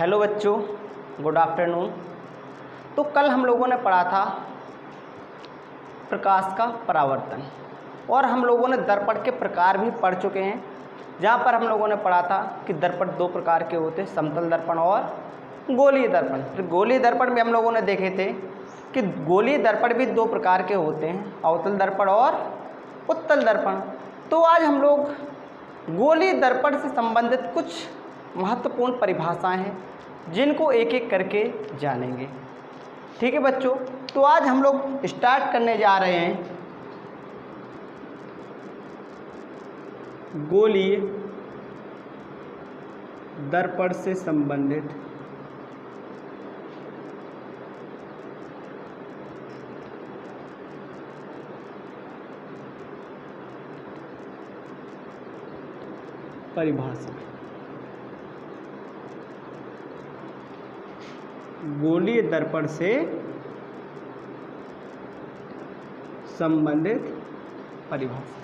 Hello बच्चों, good afternoon. तो कल हम लोगों ने पढ़ा था प्रकाश का परावर्तन और हम लोगों ने दर्पण के प्रकार भी पढ़ चुके हैं, जहाँ पर हम लोगों ने पढ़ा था कि दर्पण दो प्रकार के होते हैं, समतल दर्पण और गोलीय दर्पण। फिर गोलीय दर्पण में हम लोगों ने देखे थे कि गोलीय दर्पण भी दो प्रकार के होते हैं, अवतल दर्पण और उत्तल दर्पण। तो आज हम लोग गोलीय दर्पण से संबंधित कुछ महत्वपूर्ण परिभाषाएं हैं जिनको एक एक करके जानेंगे। ठीक है बच्चों, तो आज हम लोग स्टार्ट करने जा रहे हैं गोलीय दर्पण से संबंधित परिभाषा। गोलीय दर्पण से संबंधित परिभाषा।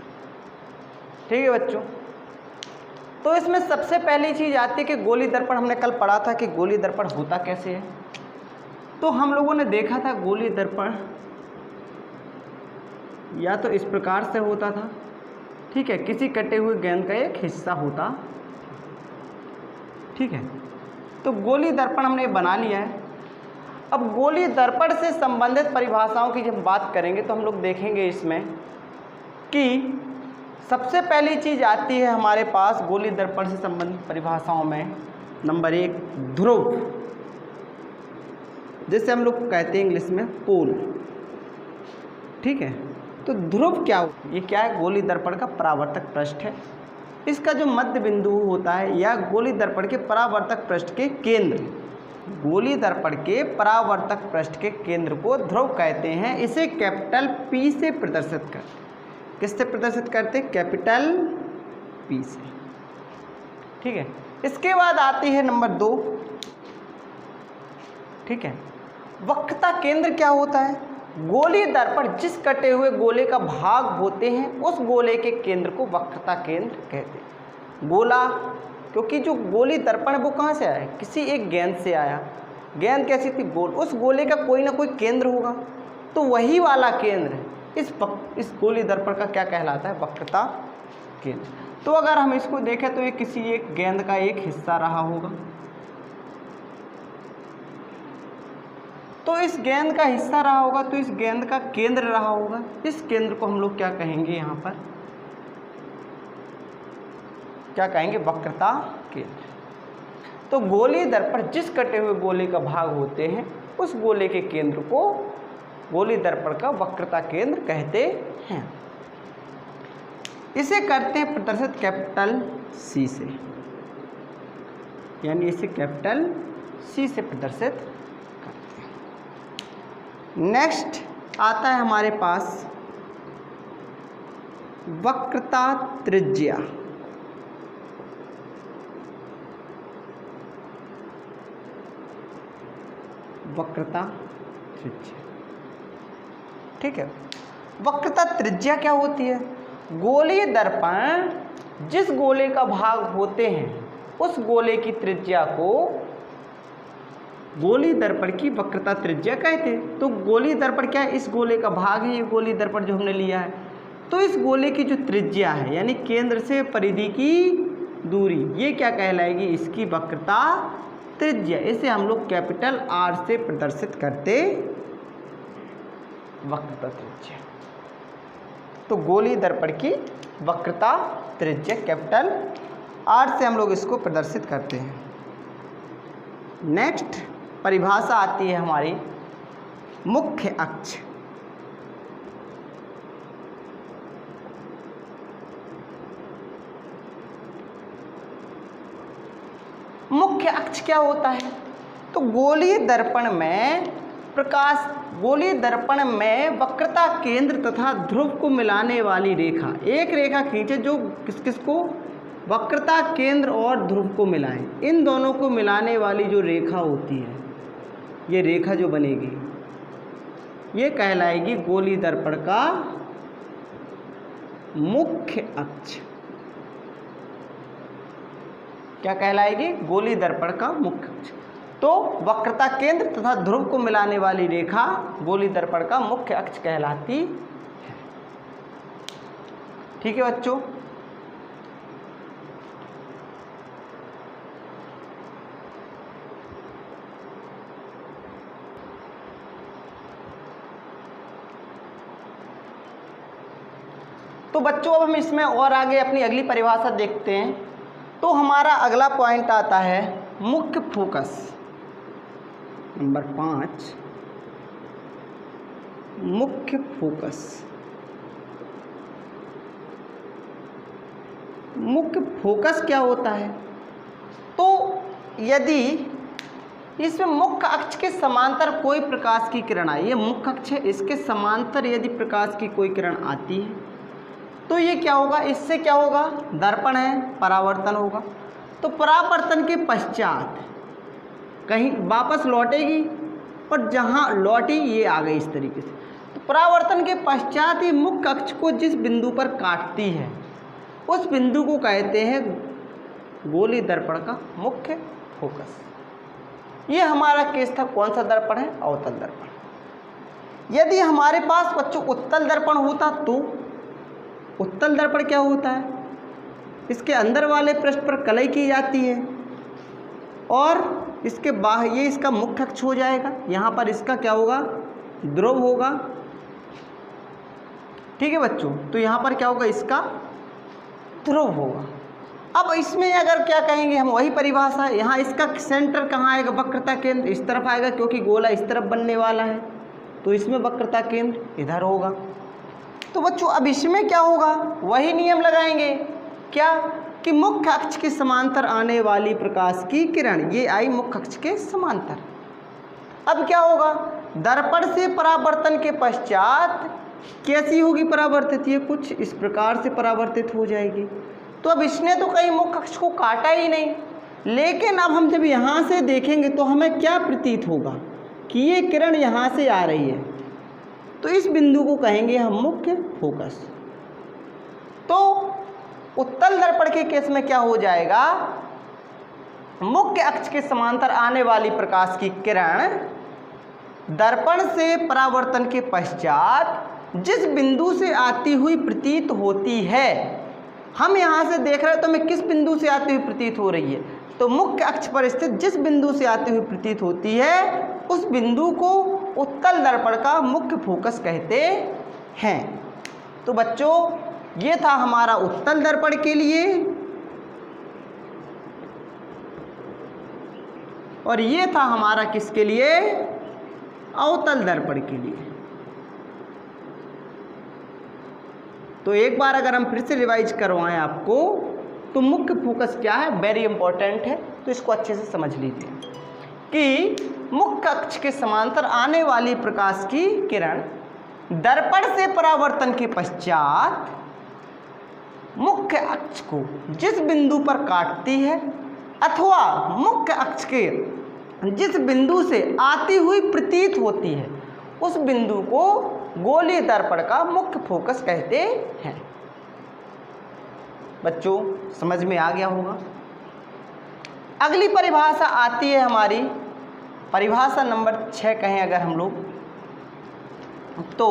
ठीक है बच्चों, तो इसमें सबसे पहली चीज आती है कि गोलीय दर्पण। हमने कल पढ़ा था कि गोलीय दर्पण होता कैसे है। तो हम लोगों ने देखा था गोलीय दर्पण या तो इस प्रकार से होता था, ठीक है, किसी कटे हुए गेंद का एक हिस्सा होता। ठीक है, तो गोलीय दर्पण हमने बना लिया है। अब गोलीय दर्पण से संबंधित परिभाषाओं की जब बात करेंगे तो हम लोग देखेंगे इसमें कि सबसे पहली चीज आती है हमारे पास गोलीय दर्पण से संबंधित परिभाषाओं में नंबर 1 ध्रुव, जिसे हम लोग कहते हैं इंग्लिश में पोल। ठीक है, तो ध्रुव क्या ये क्या है? गोलीय दर्पण का परावर्तक पृष्ठ है। इसका जो मध्य बिंदु होता है या गोलीय दर्पण के परावर्तक पृष्ठ के केंद्र, गोलीय दर्पण के परावर्तक पृष्ठ के केंद्र को ध्रुव कहते हैं। इसे कैपिटल P से प्रदर्शित करते हैं। किससे प्रदर्शित करते हैं? कैपिटल P से। ठीक है, इसके बाद आती है नंबर 2। ठीक है, वक्रता केंद्र क्या होता है? गोलीय दर्पण जिस कटे हुए गोले का भाग होते हैं उस गोले के केंद्र को वक्रता केंद्र कहते हैं। गोला, क्योंकि जो गोलीय दर्पण है वो कहाँ से आया? किसी एक गेंद से आया। गेंद कैसी थी? गोल। उस गोले का कोई ना कोई केंद्र होगा, तो वही वाला केंद्र इस गोलीय दर्पण का क्या कहलाता है? वक्रता केंद्र। तो अगर हम इसको देखें तो ये किसी एक गेंद का एक हिस्सा रहा होगा, तो इस गेंद का हिस्सा रहा होगा, तो इस गेंद का केंद्र रहा होगा। इस केंद्र को हम लोग क्या कहेंगे? यहाँ पर क्या कहेंगे? वक्रता केंद्र। तो गोलीय दर्पण जिस कटे हुए गोले का भाग होते हैं उस गोले के केंद्र को गोलीय दर्पण का वक्रता केंद्र कहते हैं। इसे करते हैं प्रदर्शित कैपिटल C से, यानी इसे कैपिटल C से प्रदर्शित करते हैं। नेक्स्ट आता है हमारे पास वक्रता त्रिज्या। वक्रता त्रिज्या। ठीक है, वक्रता त्रिज्या क्या होती है? गोलीय दर्पण जिस गोले का भाग होते हैं उस गोले की त्रिज्या को गोलीय दर्पण की वक्रता त्रिज्या कहते हैं। तो गोलीय दर्पण क्या है? इस गोले का भाग है ये गोलीय दर्पण जो हमने लिया है। तो इस गोले की जो त्रिज्या है यानी केंद्र से परिधि की दूरी, ये क्या कहलाएगी? इसकी वक्रता त्रिज्या। इसे हम लोग कैपिटल R से प्रदर्शित करते वक्रता त्रिज्या। तो गोलीय दर्पण की वक्रता त्रिज्या कैपिटल R से हम लोग इसको प्रदर्शित करते हैं। नेक्स्ट परिभाषा आती है हमारी मुख्य अक्ष। मुख्य अक्ष क्या होता है? तो गोलीय दर्पण में वक्रता केंद्र तथा ध्रुव को मिलाने वाली रेखा, एक रेखा खींचे जो किसको? वक्रता केंद्र और ध्रुव को मिलाए। इन दोनों को मिलाने वाली जो रेखा होती है, ये रेखा जो बनेगी ये कहलाएगी गोलीय दर्पण का मुख्य अक्ष। क्या कहलाएगी? गोलीय दर्पण का मुख्य अक्ष। तो वक्रता केंद्र तथा ध्रुव को मिलाने वाली रेखा गोलीय दर्पण का मुख्य अक्ष कहलाती है। ठीक है बच्चों। तो बच्चों अब हम इसमें और आगे अपनी अगली परिभाषा देखते हैं। तो हमारा अगला पॉइंट आता है मुख्य फोकस। नंबर 5, मुख्य फोकस। मुख्य फोकस क्या होता है? तो यदि इसमें मुख्य अक्ष के समांतर कोई प्रकाश की किरण आई, ये मुख्य अक्ष है, इसके समांतर यदि प्रकाश की कोई किरण आती है तो ये क्या होगा, इससे क्या होगा, दर्पण है, परावर्तन होगा। तो परावर्तन के पश्चात कहीं वापस लौटेगी और जहाँ लौटी ये आ गई इस तरीके से। तो परावर्तन के पश्चात ये मुख्य अक्ष को जिस बिंदु पर काटती है उस बिंदु को कहते हैं गोलीय दर्पण का मुख्य फोकस। ये हमारा केस था, कौन सा दर्पण है, अवतल दर्पण। यदि हमारे पास बच्चों उत्तल दर्पण होता तो उत्तल दर्पण क्या होता है, इसके अंदर वाले पृष्ठ पर कलई की जाती है और इसके बाहर ये इसका मुख्य अक्ष हो जाएगा। यहाँ पर इसका क्या होगा, ध्रुव होगा। ठीक है बच्चों, तो यहाँ पर क्या होगा, इसका ध्रुव होगा। अब इसमें अगर क्या कहेंगे हम, वही परिभाषा है। यहाँ इसका सेंटर कहाँ आएगा, वक्रता केंद्र इस तरफ आएगा, क्योंकि गोला इस तरफ बनने वाला है तो इसमें वक्रता केंद्र इधर होगा। तो बच्चों अब इसमें क्या होगा, वही नियम लगाएंगे, क्या कि मुख्य अक्ष के समांतर आने वाली प्रकाश की किरण, ये आई मुख्य अक्ष के समांतर। अब क्या होगा, दर्पण से परावर्तन के पश्चात कैसी होगी परावर्तित, ये कुछ इस प्रकार से परावर्तित हो जाएगी। तो अब इसने तो कहीं मुख्य अक्ष को काटा ही नहीं, लेकिन अब हम जब यहाँ से देखेंगे तो हमें क्या प्रतीत होगा कि ये किरण यहाँ से आ रही है, तो इस बिंदु को कहेंगे हम मुख्य फोकस। तो उत्तल दर्पण के केस में क्या हो जाएगा, मुख्य अक्ष के समांतर आने वाली प्रकाश की किरण दर्पण से परावर्तन के पश्चात जिस बिंदु से आती हुई प्रतीत होती है, हम यहाँ से देख रहे हैं तो हमें किस बिंदु से आती हुई प्रतीत हो रही है, तो मुख्य अक्ष पर स्थित जिस बिंदु से आती हुई प्रतीत होती है उस बिंदु को उत्तल दर्पण का मुख्य फोकस कहते हैं। तो बच्चों ये था हमारा उत्तल दर्पण के लिए और ये था हमारा किसके लिए, अवतल दर्पण के लिए। तो एक बार अगर हम फिर से रिवाइज करवाएं आपको, तो मुख्य फोकस क्या है, वेरी इंपॉर्टेंट है, तो इसको अच्छे से समझ लीजिए कि मुख्य अक्ष के समांतर आने वाली प्रकाश की किरण दर्पण से परावर्तन के पश्चात मुख्य अक्ष को जिस बिंदु पर काटती है अथवा मुख्य अक्ष के जिस बिंदु से आती हुई प्रतीत होती है उस बिंदु को गोलीय दर्पण का मुख्य फोकस कहते हैं। बच्चों समझ में आ गया होगा। अगली परिभाषा आती है हमारी परिभाषा नंबर 6 कहें अगर हम लोग, तो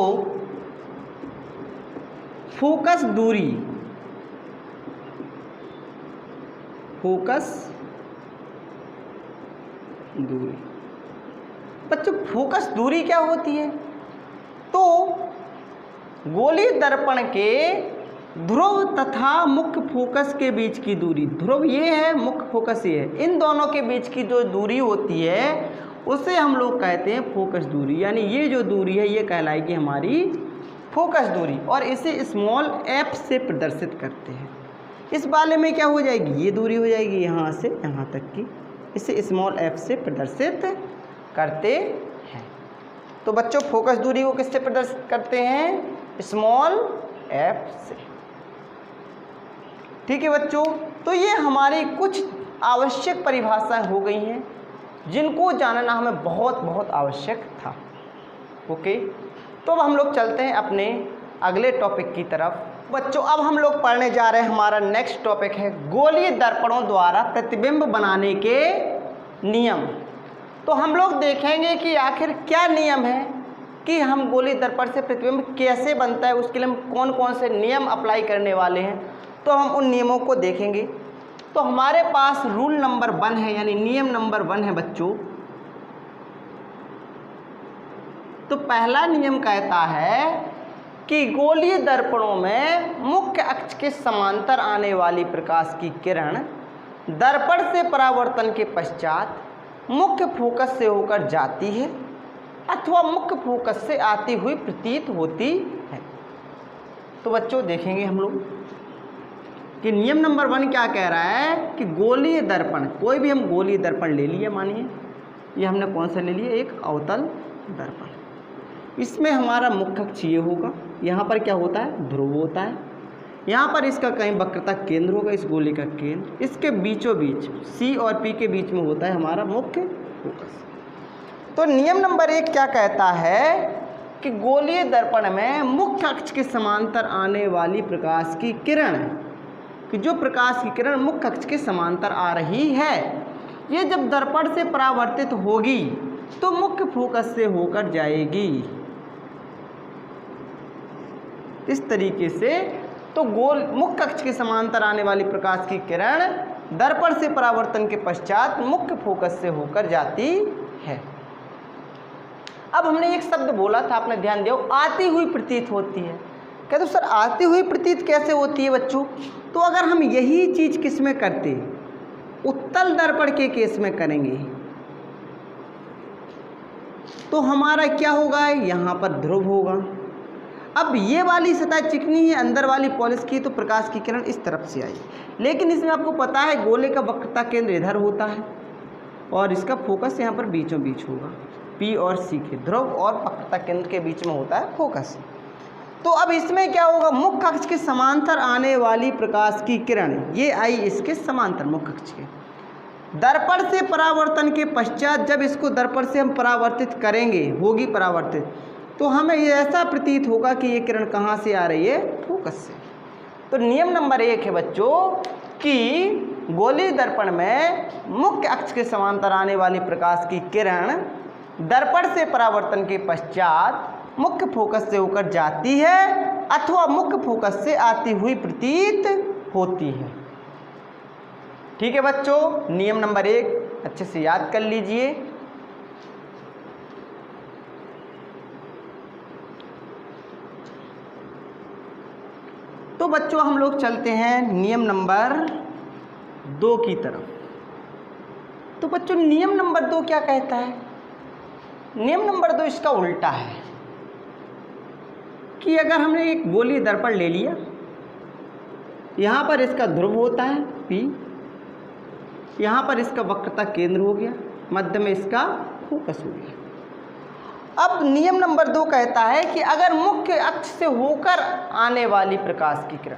फोकस दूरी। फोकस दूरी बच्चों, फोकस दूरी क्या होती है, तो गोलीय दर्पण के ध्रुव तथा मुख्य फोकस के बीच की दूरी, ध्रुव ये है, मुख्य फोकस ये है, इन दोनों के बीच की जो दूरी होती है उसे हम लोग कहते हैं फोकस दूरी। यानी ये जो दूरी है ये कहलाएगी हमारी फोकस दूरी और इसे स्मॉल f से प्रदर्शित करते हैं। इस वाले में क्या हो जाएगी, ये दूरी हो जाएगी यहाँ से यहाँ तक की, इसे स्मॉल f से प्रदर्शित करते हैं। तो बच्चों फोकस दूरी को किससे प्रदर्शित करते हैं, स्मॉल f से। ठीक है बच्चों, तो ये हमारी कुछ आवश्यक परिभाषाएं हो गई हैं जिनको जानना हमें बहुत बहुत आवश्यक था। ओके, तो अब हम लोग चलते हैं अपने अगले टॉपिक की तरफ। बच्चों अब हम लोग पढ़ने जा रहे हैं, हमारा नेक्स्ट टॉपिक है गोलीय दर्पणों द्वारा प्रतिबिंब बनाने के नियम। तो हम लोग देखेंगे कि आखिर क्या नियम है कि हम गोलीय दर्पण से प्रतिबिंब कैसे बनता है, उसके लिए हम कौन कौन से नियम अप्लाई करने वाले हैं, तो हम उन नियमों को देखेंगे। तो हमारे पास रूल नंबर 1 है, यानी नियम नंबर 1 है बच्चों। तो पहला नियम कहता है कि गोलीय दर्पणों में मुख्य अक्ष के समांतर आने वाली प्रकाश की किरण दर्पण से परावर्तन के पश्चात मुख्य फोकस से होकर जाती है अथवा मुख्य फोकस से आती हुई प्रतीत होती है। तो बच्चों देखेंगे हम लोग कि नियम नंबर 1 क्या कह रहा है कि गोलीय दर्पण, कोई भी हम गोलीय दर्पण ले लिए, मानिए ये हमने कौन सा ले लिया, एक अवतल दर्पण। इसमें हमारा मुख्य अक्ष ये होगा, यहाँ पर क्या होता है, ध्रुव होता है, यहाँ पर इसका कहीं वक्रता केंद्र होगा, इस गोली का केंद्र, इसके बीचों बीच C और P के बीच में होता है हमारा मुख्य फोकस। तो नियम नंबर 1 क्या कहता है कि गोलीय दर्पण में मुख्य अक्ष के समांतर आने वाली प्रकाश की किरण, कि जो प्रकाश की किरण मुख्य अक्ष के समांतर आ रही है, ये जब दर्पण से परावर्तित होगी तो मुख्य फोकस से होकर जाएगी इस तरीके से। तो मुख्य अक्ष के समांतर आने वाली प्रकाश की किरण दर्पण से परावर्तन के पश्चात मुख्य फोकस से होकर जाती है। अब हमने एक शब्द बोला था, आपने ध्यान दिया, आती हुई प्रतीत होती है। कहते सर आती हुई प्रतीत कैसे होती है बच्चों? तो अगर हम यही चीज किस में करते, उत्तल दर्पण के केस में करेंगे, तो हमारा क्या होगा, यहाँ पर ध्रुव होगा। अब ये वाली सतह चिकनी है, अंदर वाली पॉलिश की, तो प्रकाश की किरण इस तरफ से आई, लेकिन इसमें आपको पता है गोले का वक्रता केंद्र इधर होता है और इसका फोकस यहाँ पर बीचों बीच होगा, P और C के ध्रुव और वक्रता केंद्र के बीच में होता है फोकस। तो अब इसमें क्या होगा, मुख्य अक्ष के समांतर आने वाली प्रकाश की किरण ये आई इसके समांतर मुख्य अक्ष के, दर्पण से परावर्तन के पश्चात जब इसको दर्पण से हम परावर्तित करेंगे, होगी परावर्तित, तो हमें ये ऐसा प्रतीत होगा कि ये किरण कहाँ से आ रही है, फोकस से। तो नियम नंबर 1 है बच्चों कि गोलीय दर्पण में मुख्य अक्ष के समांतर आने वाली प्रकाश की किरण दर्पण से परावर्तन के पश्चात मुख्य फोकस से होकर जाती है अथवा मुख्य फोकस से आती हुई प्रतीत होती है। ठीक है बच्चों, नियम नंबर 1 अच्छे से याद कर लीजिए। तो बच्चों हम लोग चलते हैं नियम नंबर 2 की तरफ। तो बच्चों नियम नंबर 2 क्या कहता है? नियम नंबर 2 इसका उल्टा है कि अगर हमने एक गोलीय दर्पण ले लिया, यहाँ पर इसका ध्रुव होता है P, यहाँ पर इसका वक्रता केंद्र हो गया, मध्य में इसका फोकस हो गया। अब नियम नंबर 2 कहता है कि अगर मुख्य अक्ष से होकर आने वाली प्रकाश की किरण,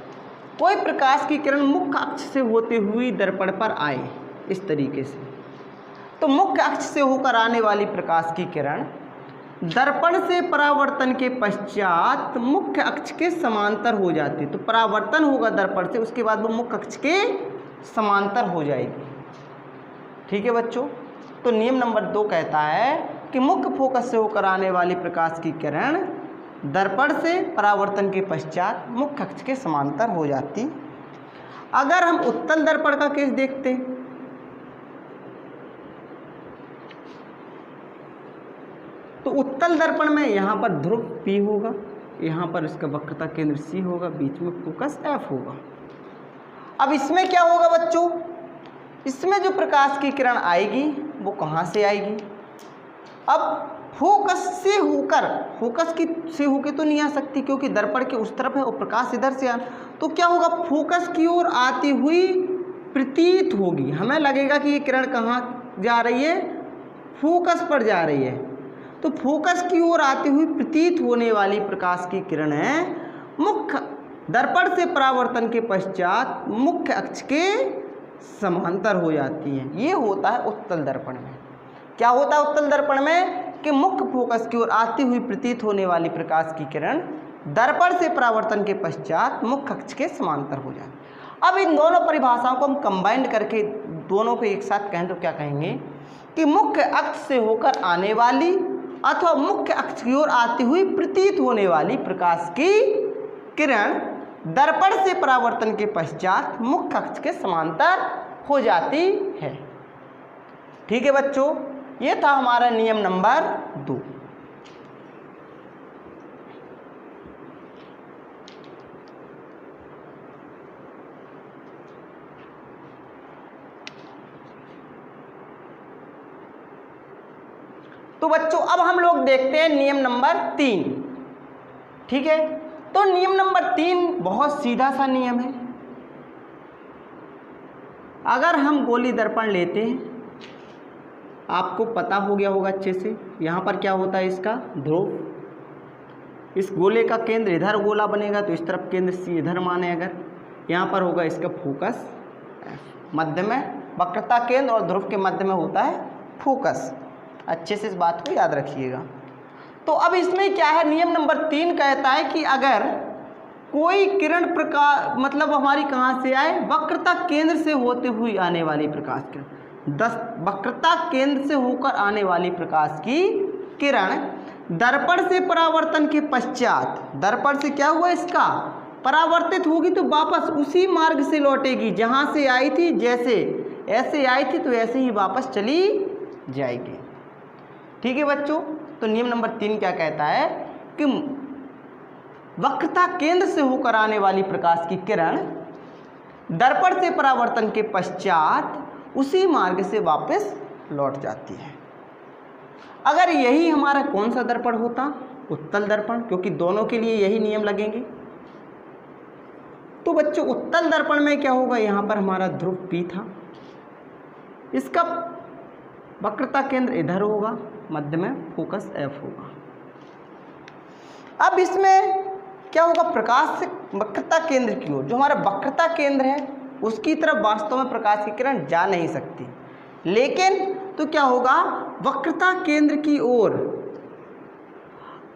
कोई प्रकाश की किरण मुख्य अक्ष से होते हुई दर्पण पर आए इस तरीके से, तो मुख्य अक्ष से होकर आने वाली प्रकाश की किरण दर्पण से परावर्तन के पश्चात मुख्य अक्ष के समांतर हो जाती है। तो परावर्तन होगा दर्पण से, उसके बाद वो मुख्य अक्ष के समांतर हो जाएगी। ठीक है बच्चों, तो नियम नंबर 2 कहता है कि मुख्य फोकस से होकर आने वाली प्रकाश की किरण दर्पण से परावर्तन के पश्चात मुख्य अक्ष के समांतर हो जाती। अगर हम उत्तल दर्पण का केस देखते, तो उत्तल दर्पण में यहाँ पर ध्रुव P होगा, यहाँ पर इसका वक्रता केंद्र C होगा, बीच में फोकस F होगा। अब इसमें क्या होगा बच्चों, इसमें जो प्रकाश की किरण आएगी वो कहाँ से आएगी? अब फोकस से होकर, फोकस की से होकर तो नहीं आ सकती क्योंकि दर्पण के उस तरफ है और प्रकाश इधर से तो क्या होगा, फोकस की ओर आती हुई प्रतीत होगी। हमें लगेगा कि ये किरण कहाँ जा रही है, फोकस पर जा रही है। तो फोकस की ओर आती हुई प्रतीत होने वाली प्रकाश की किरण है मुख्य दर्पण से परावर्तन के पश्चात मुख्य अक्ष के समांतर हो जाती हैं। ये होता है उत्तल दर्पण में। क्या होता है उत्तल दर्पण में कि मुख्य फोकस की ओर आती हुई प्रतीत होने वाली प्रकाश की किरण दर्पण से परावर्तन के पश्चात मुख्य अक्ष के समांतर हो जाती है। अब इन दोनों परिभाषाओं को हम कंबाइंड करके दोनों को एक साथ कहें तो क्या कहेंगे कि मुख्य अक्ष से होकर आने वाली अथवा मुख्य अक्ष की ओर आती हुई प्रतीत होने वाली प्रकाश की किरण दर्पण से परावर्तन के पश्चात मुख्य अक्ष के समांतर हो जाती है। ठीक है बच्चों, ये था हमारा नियम नंबर 2। तो बच्चों अब हम लोग देखते हैं नियम नंबर 3। ठीक है, तो नियम नंबर 3 बहुत सीधा सा नियम है। अगर हम गोली दर्पण लेते हैं, आपको पता हो गया होगा अच्छे से, यहाँ पर क्या होता है इसका ध्रुव, इस गोले का केंद्र इधर गोला बनेगा तो इस तरफ केंद्र सी इधर माने, अगर यहाँ पर होगा इसका फोकस, मध्य में वक्रता केंद्र और ध्रुव के मध्य में होता है फोकस। अच्छे से इस बात को याद रखिएगा। तो अब इसमें क्या है, नियम नंबर 3 कहता है कि अगर कोई किरण प्रकाश मतलब हमारी कहाँ से आए, वक्रता केंद्र से होते हुई आने वाली प्रकाश किरण, 10 वक्रता केंद्र से होकर आने वाली प्रकाश की किरण दर्पण से परावर्तन के पश्चात, दर्पण से क्या हुआ इसका परावर्तित होगी तो वापस उसी मार्ग से लौटेगी जहाँ से आई थी, जैसे ऐसे आई थी तो ऐसे ही वापस चली जाएगी। ठीक है बच्चों, तो नियम नंबर 3 क्या कहता है कि वक्रता केंद्र से होकर आने वाली प्रकाश की किरण दर्पण से परावर्तन के पश्चात उसी मार्ग से वापस लौट जाती है। अगर यही हमारा कौन सा दर्पण होता, उत्तल दर्पण, क्योंकि दोनों के लिए यही नियम लगेंगे। तो बच्चों उत्तल दर्पण में क्या होगा, यहाँ पर हमारा ध्रुव P था, इसका वक्रता केंद्र इधर होगा, मध्य में फोकस F होगा। अब इसमें क्या होगा, प्रकाश से वक्रता केंद्र की ओर, जो हमारा वक्रता केंद्र है उसकी तरफ वास्तव में प्रकाश की किरण जा नहीं सकती, लेकिन तो क्या होगा, वक्रता केंद्र की ओर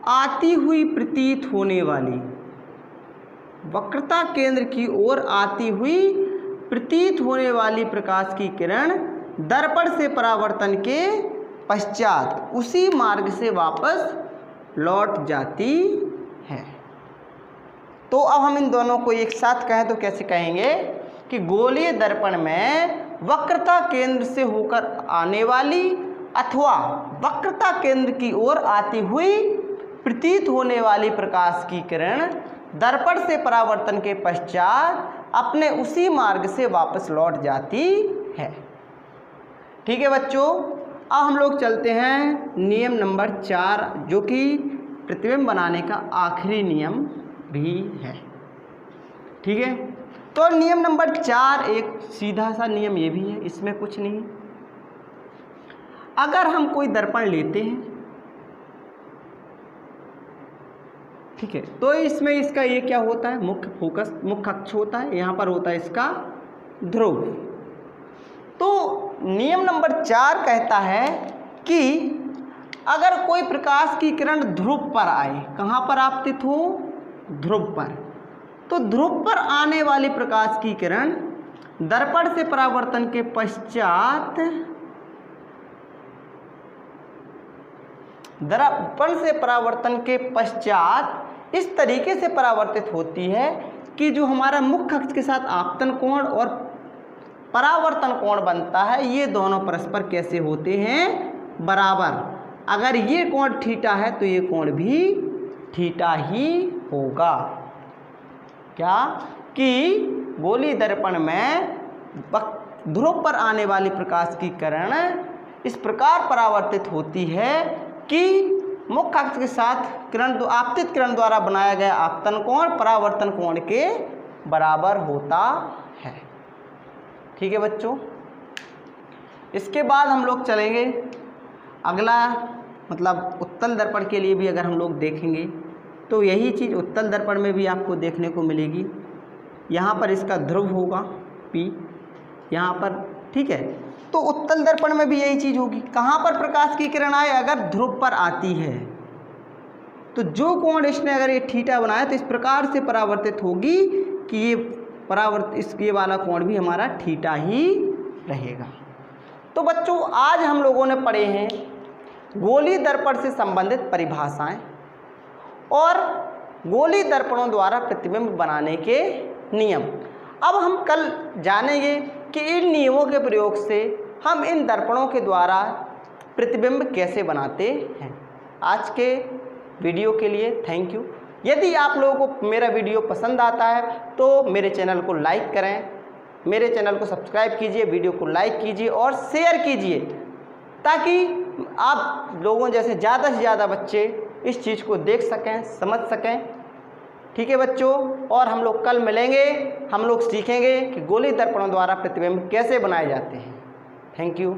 आती हुई प्रतीत होने वाली, वक्रता केंद्र की ओर आती हुई प्रतीत होने वाली प्रकाश की किरण दर्पण से परावर्तन के पश्चात उसी मार्ग से वापस लौट जाती है। तो अब हम इन दोनों को एक साथ कहें तो कैसे कहेंगे कि गोलीय दर्पण में वक्रता केंद्र से होकर आने वाली अथवा वक्रता केंद्र की ओर आती हुई प्रतीत होने वाली प्रकाश की किरण दर्पण से परावर्तन के पश्चात अपने उसी मार्ग से वापस लौट जाती है। ठीक है बच्चों, अब हम लोग चलते हैं नियम नंबर 4, जो कि प्रतिबिंब बनाने का आखिरी नियम भी है। ठीक है, तो नियम नंबर 4 एक सीधा सा नियम ये भी है, इसमें कुछ नहीं। अगर हम कोई दर्पण लेते हैं, ठीक है, तो इसमें इसका ये क्या होता है, मुख्य फोकस, मुख्य अक्ष होता है, यहाँ पर होता है इसका ध्रुव। तो नियम नंबर 4 कहता है कि अगर कोई प्रकाश की किरण ध्रुव पर आए, कहाँ पर आपतित हो, ध्रुव पर, तो ध्रुव पर आने वाली प्रकाश की किरण दर्पण से परावर्तन के पश्चात, दर्पण से परावर्तन के पश्चात इस तरीके से परावर्तित होती है कि जो हमारा मुख्य अक्ष के साथ आपतन कोण और परावर्तन कोण बनता है, ये दोनों परस्पर कैसे होते हैं, बराबर। अगर ये कोण थीटा है तो ये कोण भी थीटा ही होगा। क्या कि गोली दर्पण में ध्रुव पर आने वाली प्रकाश की किरण इस प्रकार परावर्तित होती है कि मुख्य अक्ष के साथ किरण आपतित किरण द्वारा बनाया गया आपतन कोण परावर्तन कोण के बराबर होता है। ठीक है बच्चों, इसके बाद हम लोग चलेंगे अगला, मतलब उत्तल दर्पण के लिए भी अगर हम लोग देखेंगे तो यही चीज़ उत्तल दर्पण में भी आपको देखने को मिलेगी। यहाँ पर इसका ध्रुव होगा P, यहाँ पर, ठीक है। तो उत्तल दर्पण में भी यही चीज़ होगी। कहाँ पर प्रकाश की किरण आए, अगर ध्रुव पर आती है तो जो कोण इसने अगर ये थीटा बनाया तो इस प्रकार से परावर्तित होगी कि ये ये वाला कोण भी हमारा थीटा ही रहेगा। तो बच्चों आज हम लोगों ने पढ़े हैं गोलीय दर्पण से संबंधित परिभाषाएं और गोलीय दर्पणों द्वारा प्रतिबिंब बनाने के नियम। अब हम कल जानेंगे कि इन नियमों के प्रयोग से हम इन दर्पणों के द्वारा प्रतिबिंब कैसे बनाते हैं। आज के वीडियो के लिए थैंक यू। यदि आप लोगों को मेरा वीडियो पसंद आता है तो मेरे चैनल को लाइक करें, मेरे चैनल को सब्सक्राइब कीजिए, वीडियो को लाइक कीजिए और शेयर कीजिए ताकि आप लोगों जैसे ज़्यादा से ज़्यादा बच्चे इस चीज़ को देख सकें, समझ सकें। ठीक है बच्चों, और हम लोग कल मिलेंगे, हम लोग सीखेंगे कि गोलीय दर्पणों द्वारा प्रतिबिंब कैसे बनाए जाते हैं। Thank you.